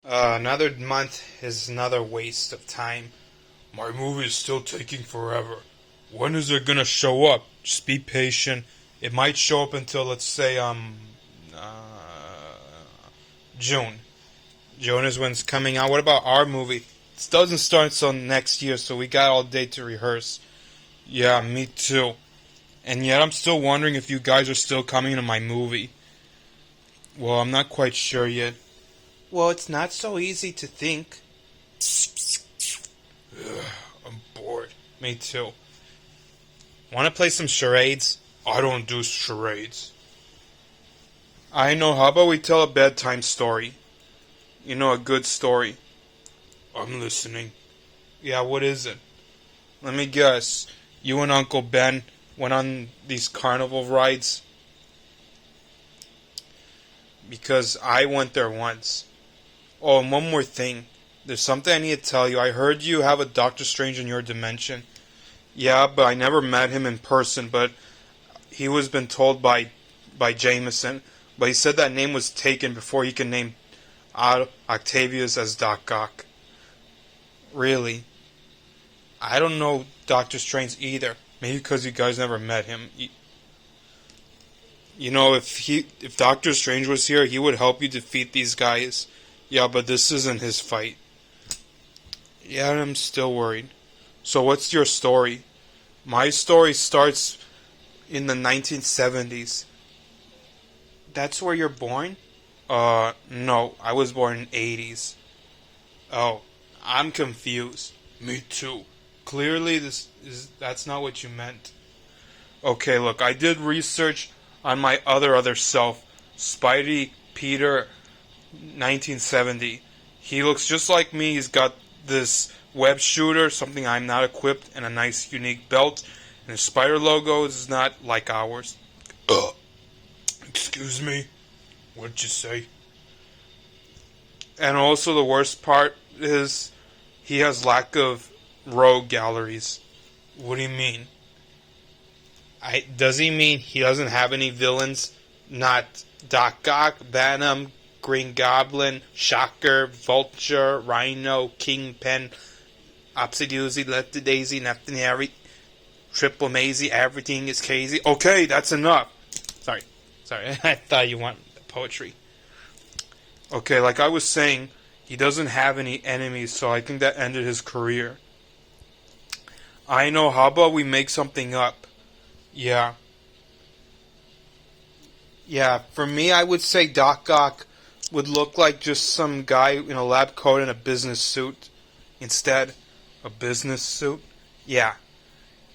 Another month is another waste of time. My movie is still taking forever. When is it gonna show up? Just be patient. It might show up until, let's say, June. June is when it's coming out. What about our movie? It doesn't start until next year, so we got all day to rehearse. Yeah, me too. And yet I'm still wondering if you guys are still coming to my movie. Well, I'm not quite sure yet. Well, it's not so easy to think. Ugh, I'm bored. Me too. Want to play some charades? I don't do charades. I know. How about we tell a bedtime story? You know, a good story. I'm listening. Yeah, what is it? Let me guess. You and Uncle Ben went on these carnival rides? Because I went there once. Oh, and one more thing. There's something I need to tell you. I heard you have a Doctor Strange in your dimension. Yeah, but I never met him in person, but he was been told by Jameson. But he said that name was taken before he could name Octavius as Doc Ock. Really? I don't know Doctor Strange either. Maybe because you guys never met him. You know, if Doctor Strange was here, he would help you defeat these guys. Yeah, but this isn't his fight. Yeah, I'm still worried. So what's your story? My story starts in the 1970s. That's where you're born? No. I was born in 80s. Oh, I'm confused. Me too. Clearly that's not what you meant. Okay, look, I did research on my other self, Spidey Peter 1970. He looks just like me. He's got this web shooter, something I'm not equipped, and a nice unique belt. And his spider logo is not like ours. Excuse me? What'd you say? And also the worst part is he has lack of rogue galleries. What do you mean? Does he mean he doesn't have any villains? Not Doc Ock, Venom, Green Goblin, Shocker, Vulture, Rhino, Kingpin, Opsy-Doozy, Lefty-Daisy, Neptune Harry, Triple Maisie, everything is crazy. Okay, that's enough. Sorry, I thought you wanted poetry. Okay, like I was saying, he doesn't have any enemies, so I think that ended his career. I know, how about we make something up? Yeah. Yeah, for me, I would say Doc Ock would look like just some guy in a lab coat and a business suit. Instead, a business suit? Yeah.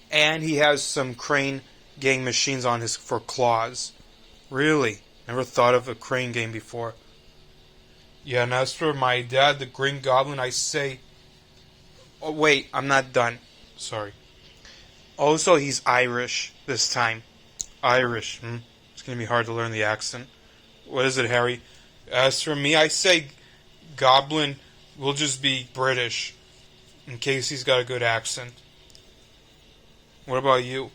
And he has some crane gang machines on his for claws. Really? Never thought of a crane game before. Yeah, and as for my dad, the Green Goblin, I say... Oh, wait, I'm not done. Sorry. Also, he's Irish this time. Irish, It's going to be hard to learn the accent. What is it, Harry? As for me, I say Goblin will just be British, in case he's got a good accent. What about you?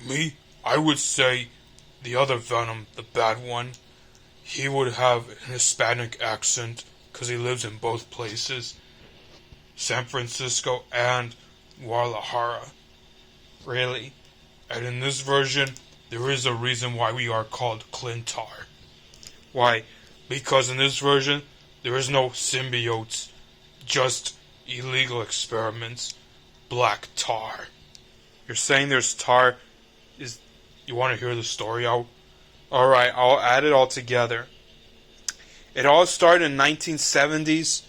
Me? I would say the other Venom, the bad one, he would have an Hispanic accent, because he lives in both places. San Francisco and Guadalajara. Really? And in this version, there is a reason why we are called Clintar. Why? Because in this version, there is no symbiotes, just illegal experiments. Black tar. You're saying there's tar? You want to hear the story out? Alright, I'll add it all together. It all started in 1970s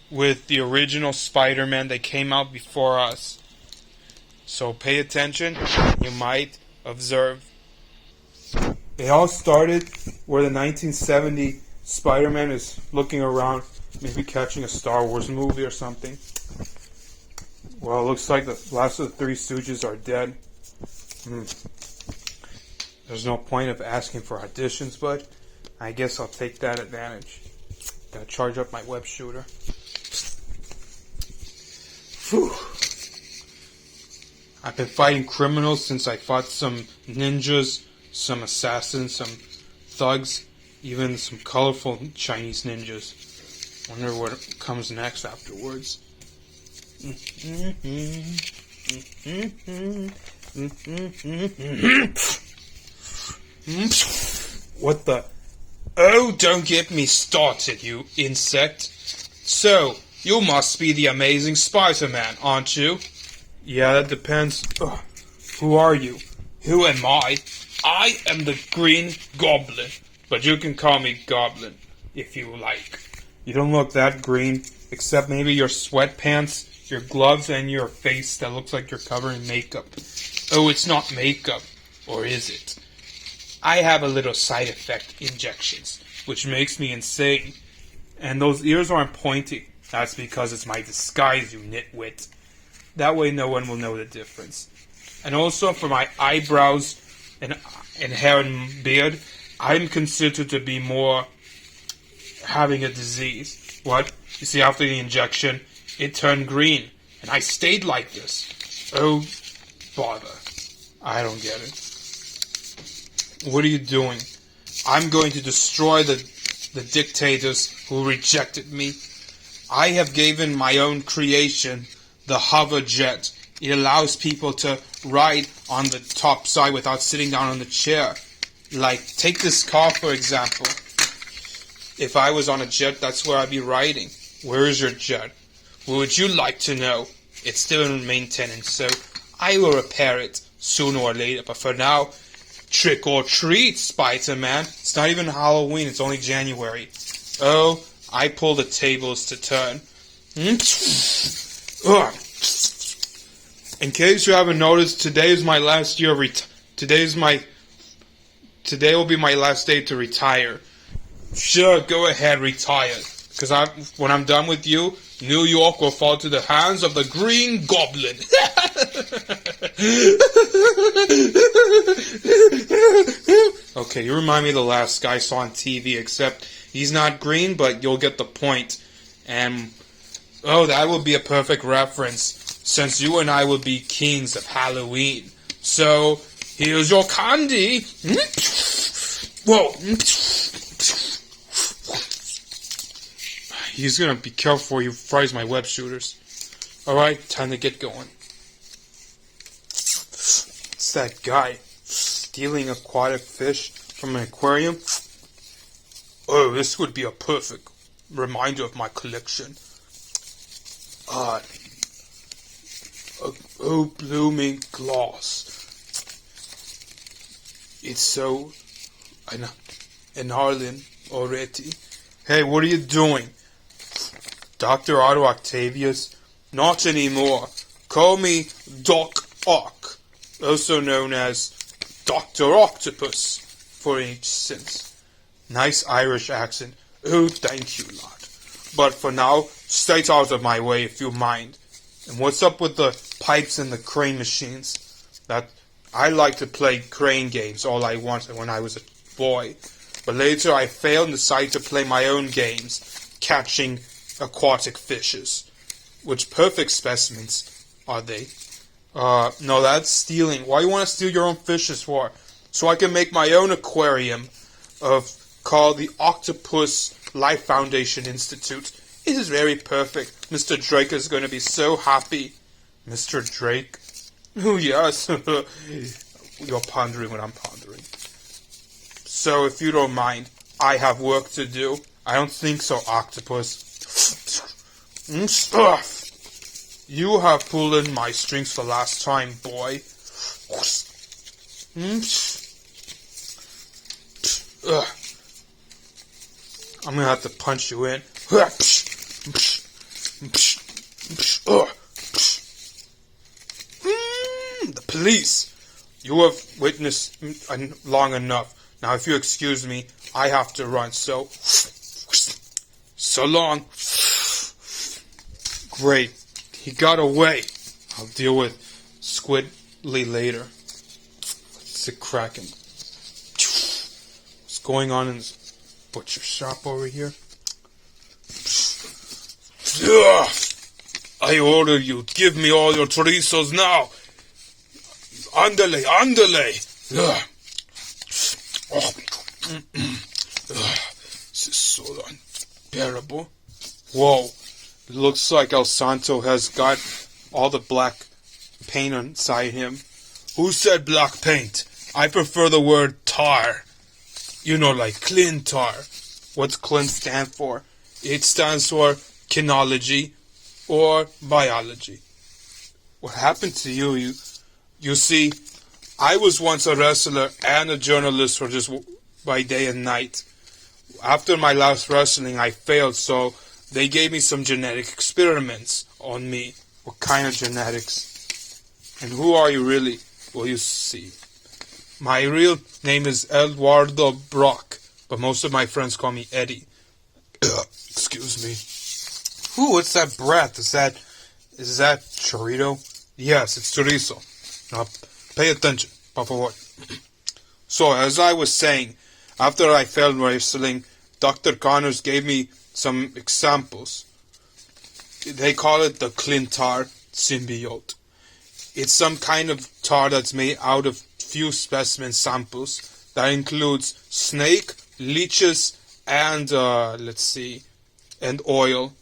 with the original Spider-Man that came out before us. So pay attention, you might observe. It all started where the 1970 Spider-Man is looking around, maybe catching a Star Wars movie or something. Well, it looks like the last of the Three Stooges are dead. There's no point of asking for auditions, but I guess I'll take that advantage. Gotta charge up my web shooter. Phew. I've been fighting criminals since I fought some ninjas, some assassins, some thugs, even some colorful Chinese ninjas. Wonder what comes next afterwards. What the? Oh, don't get me started, you insect. So, you must be the amazing Spider-Man, aren't you? Yeah, that depends. Ugh. Who are you? Who am I? I am the Green Goblin, but you can call me Goblin, if you like. You don't look that green, except maybe your sweatpants, your gloves, and your face that looks like you're covered in makeup. Oh, it's not makeup, or is it? I have a little side effect injections, which makes me insane. And those ears aren't pointy. That's because it's my disguise, you nitwit. That way no one will know the difference. And also for my eyebrows and hair and beard, I'm considered to be more having a disease. What? You see, after the injection, it turned green. And I stayed like this. Oh, bother. I don't get it. What are you doing? I'm going to destroy the dictators who rejected me. I have given my own creation, the hover jet. It allows people to ride on the top side without sitting down on the chair. Like, take this car for example. If I was on a jet, that's where I'd be riding. Where is your jet? What would you like to know? It's still in maintenance, so I will repair it sooner or later. But for now, trick or treat, Spider-Man. It's not even Halloween, it's only January. Oh, I pull the tables to turn. In case you haven't noticed, today is my last year. Today will be my last day to retire. Sure, go ahead, retire. Because when I'm done with you, New York will fall to the hands of the Green Goblin. Okay, you remind me of the last guy I saw on TV, except he's not green, but you'll get the point. And, oh, that would be a perfect reference, since you and I would be kings of Halloween. So, here's your candy. Whoa. He's gonna be careful, he fries my web shooters. Alright, time to get going. It's that guy stealing aquatic fish from an aquarium. Oh, this would be a perfect reminder of my collection. Oh, blooming glass. It's so gnarly already. Hey, what are you doing? Dr. Otto Octavius? Not anymore. Call me Doc Ock, also known as Dr. Octopus, for instance. Nice Irish accent. Oh, thank you, lad. But for now, stay out of my way if you mind. And what's up with the pipes and the crane machines? That I like to play crane games all I wanted when I was a boy. But later I failed and decided to play my own games, catching aquatic fishes. Which perfect specimens are they? No, that's stealing. Why you want to steal your own fishes for? So I can make my own aquarium called the Octopus Life Foundation Institute. It is very perfect. Mr. Drake is going to be so happy. Mr. Drake? Oh, yes. You're pondering what I'm pondering. So, if you don't mind, I have work to do. I don't think so, Octopus. You have pulled in my strings for last time, boy. I'm gonna have to punch you in. The police! You have witnessed long enough. Now, if you excuse me, I have to run, so long. Great. He got away. I'll deal with Squidly later. What's it cracking? What's going on in this butcher shop over here? I order you, give me all your chorizos now. Andale, andale. This is so unbearable. Whoa. It looks like El Santo has got all the black paint inside him. Who said black paint? I prefer the word tar. You know, like Clint tar. What's Clint stand for? It stands for kinology or biology. What happened to you? You see, I was once a wrestler and a journalist for just by day and night. After my last wrestling, I failed, so they gave me some genetic experiments on me. What kind of genetics? And who are you really? Well, you see. My real name is Eduardo Brock, but most of my friends call me Eddie. Excuse me. Ooh, what's that breath? Is that chorizo? Yes, it's chorizo. Now, pay attention, por favor. So, as I was saying, after I failed wrestling, Dr. Connors gave me some examples. They call it the Clintar symbiote. It's some kind of tar that's made out of few specimen samples that includes snake, leeches, and and oil.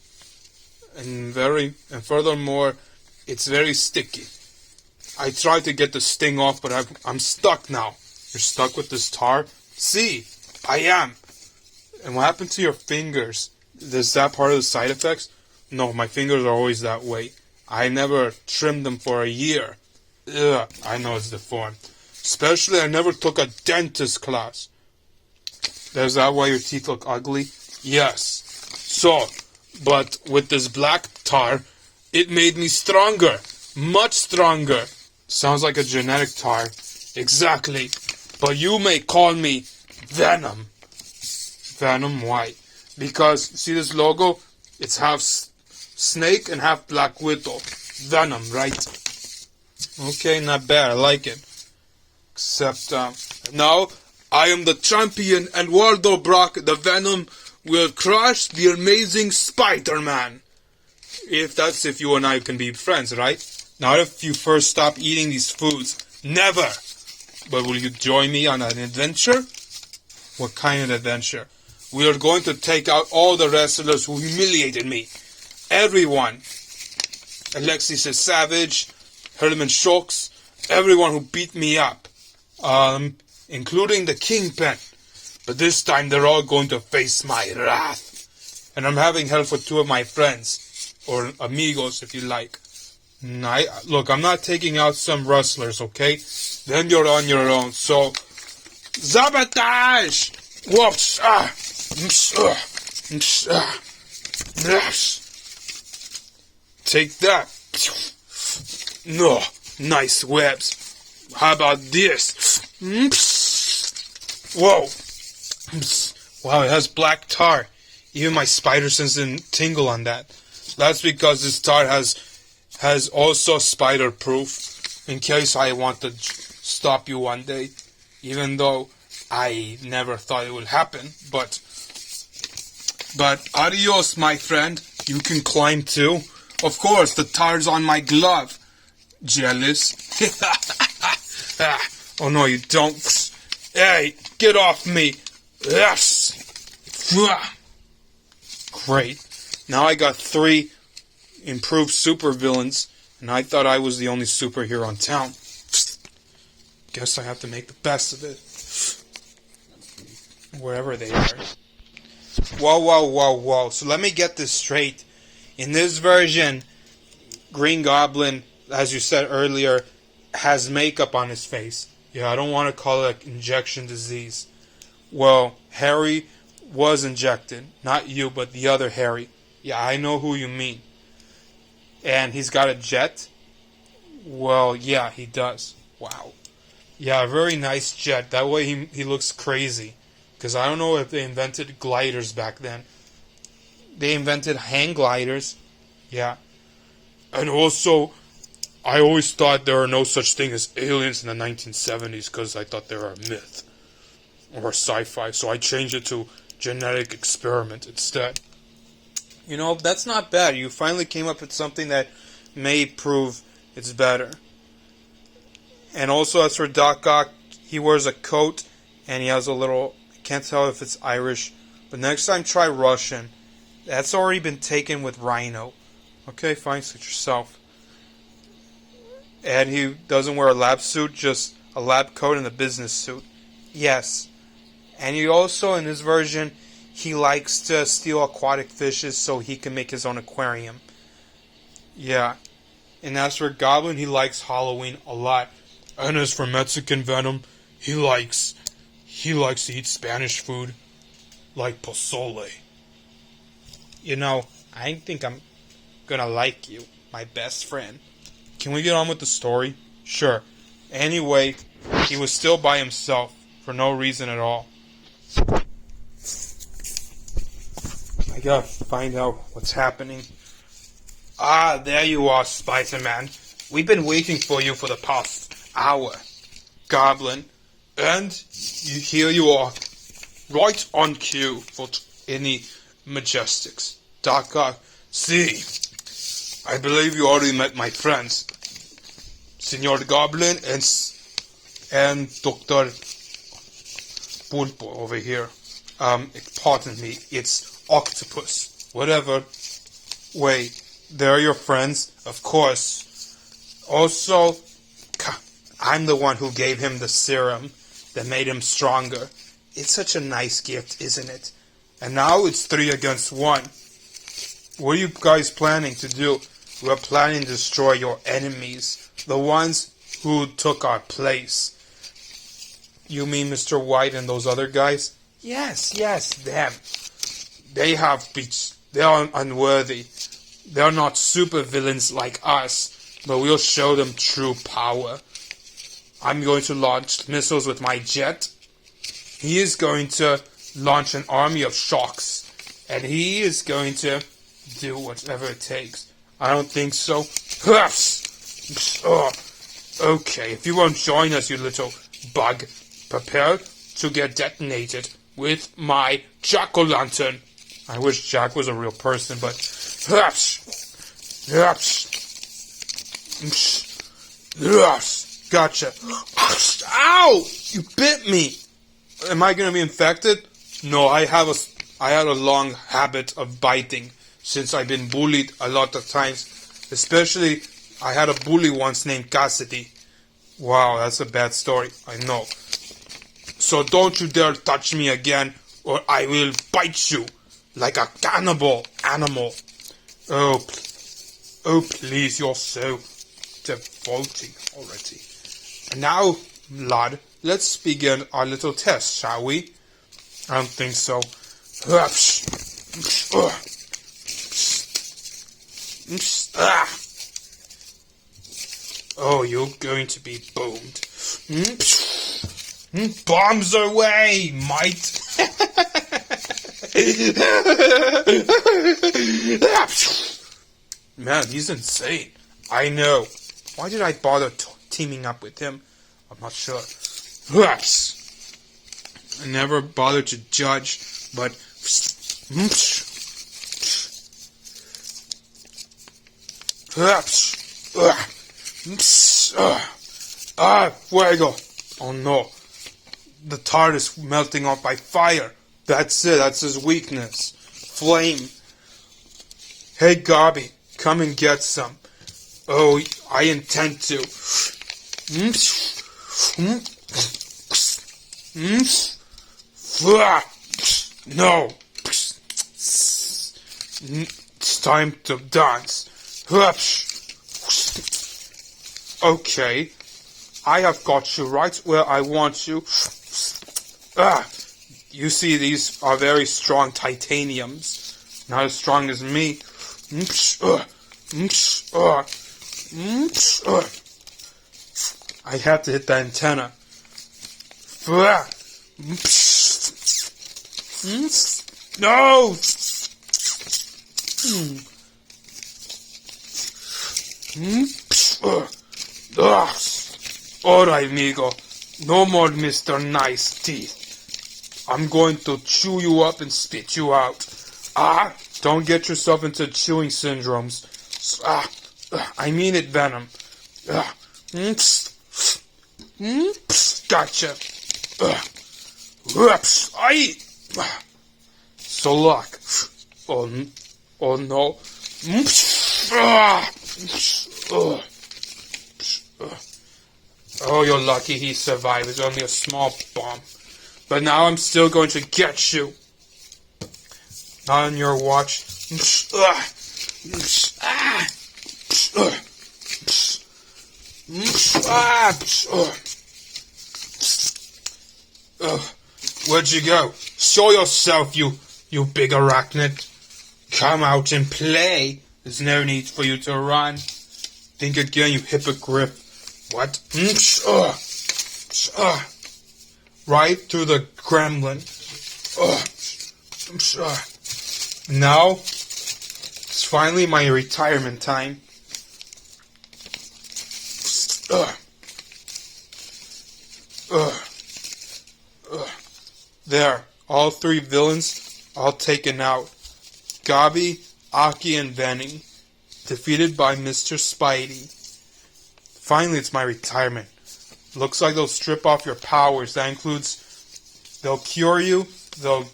And furthermore, it's very sticky. I tried to get the sting off, but I'm stuck now. You're stuck with this tar? See, I am. And what happened to your fingers? Is that part of the side effects? No, my fingers are always that way. I never trimmed them for a year. Ugh, I know it's deformed. Especially, I never took a dentist class. Is that why your teeth look ugly? Yes. So, but with this black tar, it made me stronger. Much stronger. Sounds like a genetic tar. Exactly. But you may call me Venom. Venom, why? Because, see this logo? It's half snake and half black widow. Venom, right? Okay, not bad. I like it. Except, now, I am the champion, and Eduardo Brock, the Venom, will crush the amazing Spiderman. If you and I can be friends, right? Not if you first stop eating these foods. Never! But will you join me on an adventure? What kind of adventure? We are going to take out all the wrestlers who humiliated me. Everyone. Alexis the Savage, Herman Schultz, everyone who beat me up. Including the Kingpin. But this time they're all going to face my wrath. And I'm having help with two of my friends. Or amigos, if you like. Look, I'm not taking out some wrestlers, okay? Then you're on your own, so... Sabotage! Whoops! Take that. No, nice webs. How about this? Whoa. Wow, it has black tar. Even my spider sense didn't tingle on that. That's because this tar has also spider proof. In case I want to stop you one day. Even though I never thought it would happen. But adios, my friend. You can climb too. Of course, the tar's on my glove. Jealous? Oh no, you don't. Hey, get off me. Yes. Great. Now I got 3 improved supervillains, and I thought I was the only superhero in town. Guess I have to make the best of it. Wherever they are. Whoa. So let me get this straight. In this version, Green Goblin, as you said earlier, has makeup on his face. Yeah, I don't want to call it injection disease. Well, Harry was injected. Not you, but the other Harry. Yeah, I know who you mean. And he's got a jet? Well, yeah, he does. Wow. Yeah, a very nice jet. That way he looks crazy. Because I don't know if they invented gliders back then. They invented hang gliders. Yeah. And also, I always thought there were no such thing as aliens in the 1970s because I thought they were a myth. Or sci-fi. So I changed it to genetic experiment instead. You know, that's not bad. You finally came up with something that may prove it's better. And also, as for Doc Ock, he wears a coat and he has a little... I can't tell if it's Irish, but next time try Russian. That's already been taken with Rhino. Okay, fine, suit yourself. And he doesn't wear a lab suit, just a lab coat and a business suit. Yes. And he also, in his version, he likes to steal aquatic fishes so he can make his own aquarium. Yeah. And as for Goblin, he likes Halloween a lot. And as for Mexican Venom, he likes to eat Spanish food, like pozole. You know, I think I'm gonna like you, my best friend. Can we get on with the story? Sure. Anyway, he was still by himself, for no reason at all. I gotta find out what's happening. Ah, there you are, Spiderman. We've been waiting for you for the past hour, Goblin. And here you are, right on cue for any Majestics. Doc Ock, see, I believe you already met my friends, Senor Goblin and Dr. Pulpo over here. Pardon me, it's Octopus. Whatever. Wait, they're your friends? Of course. Also, I'm the one who gave him the serum that made him stronger. It's such a nice gift, isn't it? And now it's 3 against 1. What are you guys planning to do? We're planning to destroy your enemies. The ones who took our place. You mean Mr. White and those other guys? Yes, them. They're unworthy. They're not supervillains like us, but we'll show them true power. I'm going to launch missiles with my jet. He is going to launch an army of sharks. And he is going to do whatever it takes. I don't think so. Okay, if you won't join us, you little bug, prepare to get detonated with my jack-o'-lantern. I wish Jack was a real person, but... Gotcha. Ow! You bit me! Am I gonna be infected? No, I had a long habit of biting since I've been bullied a lot of times. Especially, I had a bully once named Cassidy. Wow, that's a bad story, I know. So don't you dare touch me again, or I will bite you like a cannibal animal. Oh, please, you're so devoting already. And now, lad, let's begin our little test, shall we? I don't think so. Oh, you're going to be boomed. Bombs away, mate! Man, he's insane. I know. Why did I bother teaming up with him? I'm not sure. I never bothered to judge, but... Fuego! Oh no. The tart is melting off by fire. That's it, that's his weakness. Flame. Hey, Gobby, come and get some. Oh, I intend to. No. It's time to dance. Okay. I have got you right where I want you. You see, these are very strong titaniums. Not as strong as me. I had to hit the antenna. No! Alright, amigo. No more Mr. Nice Teeth. I'm going to chew you up and spit you out. Don't get yourself into chewing syndromes. I mean it, Venom. Gotcha. So look, Oh no. Oh, you're lucky he survived. It's only a small bomb. But now I'm still going to get you. Not on your watch. Where'd you go? Show yourself, you big arachnid. Come out and play. There's no need for you to run. Think again, you hypocrite. What? Right through the gremlin. Now, it's finally my retirement time. There, all three villains, all taken out. Gobby, Aki, and Benny, defeated by Mr. Spidey. Finally, it's my retirement. Looks like they'll strip off your powers. That includes, they'll cure you, they'll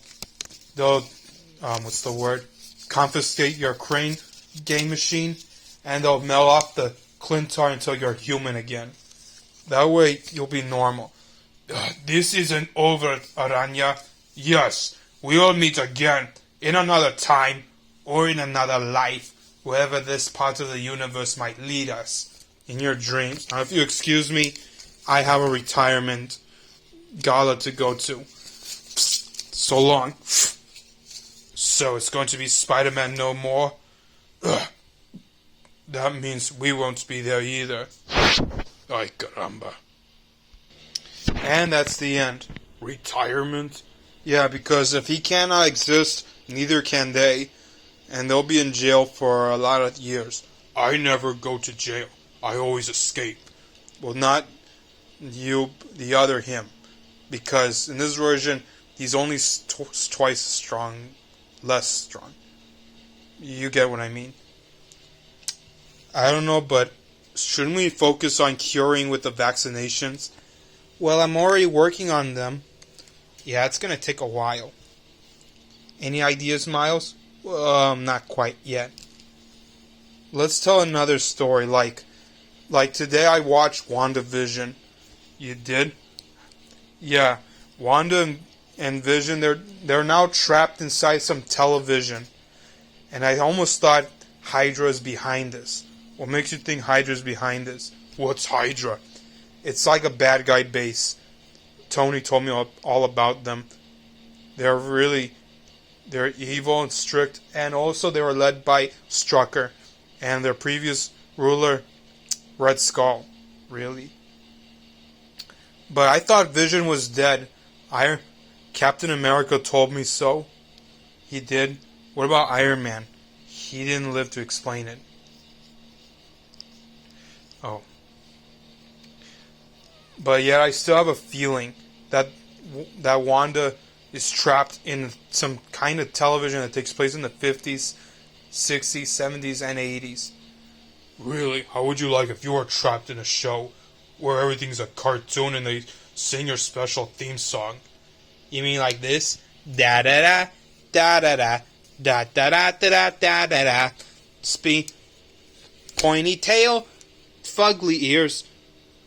what's the word? Confiscate your crane game machine, and they'll melt off the Clintar until you're human again. That way, you'll be normal. This isn't over, Aranya. Yes, we'll meet again, in another time, or in another life, wherever this part of the universe might lead us, in your dreams. Now, if you excuse me, I have a retirement gala to go to. So long. So, it's going to be Spider-Man no more? That means we won't be there either. Ay, caramba. And that's the end. Retirement? Yeah, because if he cannot exist, neither can they. And they'll be in jail for a lot of years. I never go to jail. I always escape. Well, not you, the other him. Because in this version, he's only twice strong. Less strong. You get what I mean. I don't know, but shouldn't we focus on curing with the vaccinations? Well, I'm already working on them. Yeah, it's going to take a while. Any ideas, Miles? Not quite yet. Let's tell another story, like today I watched WandaVision. You did? Yeah, Wanda and Vision, they're now trapped inside some television. And I almost thought Hydra is behind this. What makes you think Hydra's behind this? What's Hydra? It's like a bad guy base. Tony told me all about them. They're evil and strict, and also they were led by Strucker and their previous ruler, Red Skull. Really? But I thought Vision was dead. Captain America told me so. He did. What about Iron Man? He didn't live to explain it. Oh. But yet I still have a feeling that Wanda is trapped in some kind of television that takes place in the 50s, 60s, 70s, and 80s. Really? How would you like if you were trapped in a show where everything's a cartoon and they sing your special theme song? You mean like this? Da-da-da, da-da-da, da-da-da-da-da-da-da. Pointy tail, fugly ears,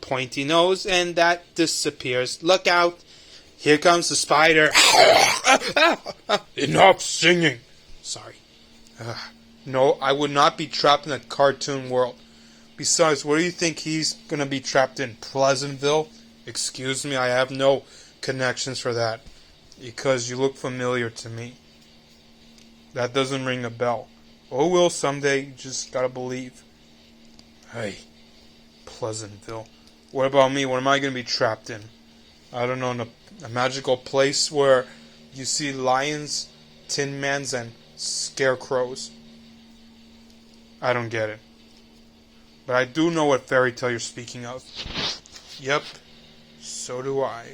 pointy nose, and that disappears. Look out. Here comes the spider. Enough singing. Sorry. No, I would not be trapped in a cartoon world. Besides, what do you think he's going to be trapped in? Pleasantville? Excuse me, I have no connections for that. Because you look familiar to me. That doesn't ring a bell. Oh, will someday. You just gotta believe. Hey, Pleasantville. What about me? What am I going to be trapped in? I don't know, in a magical place where you see lions, tin mans, and scarecrows. I don't get it. But I do know what fairy tale you're speaking of. Yep, so do I.